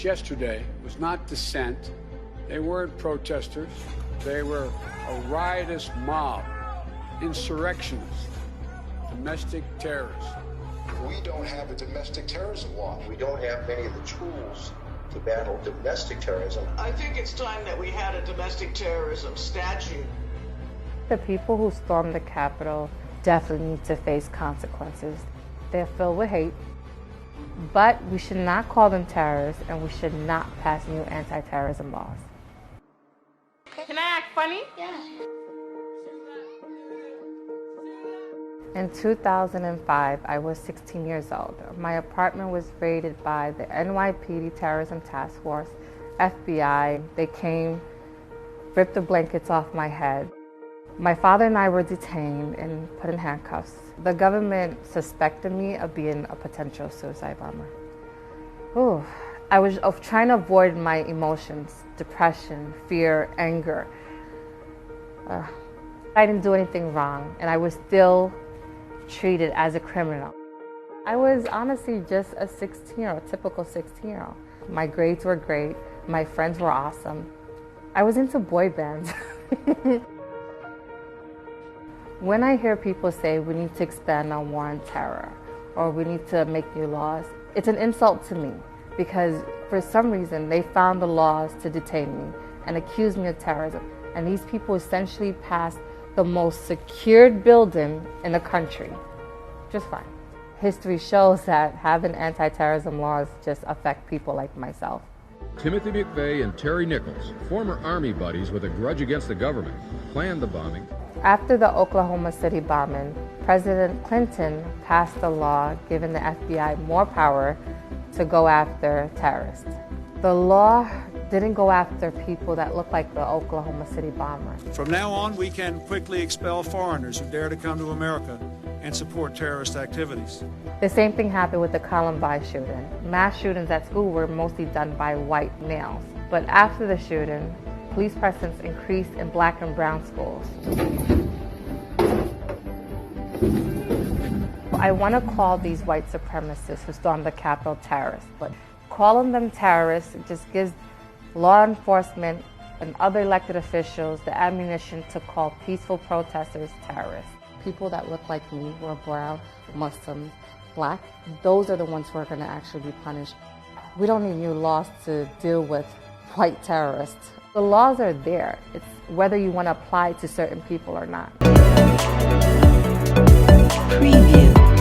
yesterday was not dissent. They weren't protesters. They were a riotous mob, insurrectionists, domestic terrorists. We don't have a domestic terrorism law. We don't have many of the tools to battle domestic terrorism. I think it's time that we had a domestic terrorism statute. The people who stormed the Capitol definitely need to face consequences. They're filled with hate, but we should not call them terrorists, and we should not pass new anti-terrorism laws. Can I act funny? Yeah. In 2005, I was 16 years old. My apartment was raided by the NYPD Terrorism Task Force, FBI. They came, ripped the blankets off my head. My father and I were detained and put in handcuffs. The government suspected me of being a potential suicide bomber. Ooh, I was trying to avoid my emotions, depression, fear, anger. I didn't do anything wrong, and I was still treated as a criminal. I was honestly just a 16-year-old, typical 16-year-old. My grades were great. My friends were awesome. I was into boy bands. When I hear people say we need to expand on war on terror or we need to make new laws, it's an insult to me because for some reason they found the laws to detain me and accuse me of terrorism. And these people essentially passed the most secured building in the country just fine. History shows that having anti-terrorism laws just affect people like myself. Timothy McVeigh and Terry Nichols, former Army buddies with a grudge against the government, planned the bombing. After the Oklahoma City bombing, President Clinton passed a law giving the FBI more power to go after terrorists. The law didn't go after people that look like the Oklahoma City bomber. From now on, we can quickly expel foreigners who dare to come to America and support terrorist activities. The same thing happened with the Columbine shooting. Mass shootings at school were mostly done by white males. But after the shooting, police presence increased in black and brown schools. I want to call these white supremacists who stormed the Capitol terrorists, but calling them terrorists just gives law enforcement and other elected officials the ammunition to call peaceful protesters terrorists. People that look like me, who are brown, Muslims, black, those are the ones who are going to actually be punished. We don't need new laws to deal with white terrorists. The laws are there. It's whether you want to apply it to certain people or not. Preview.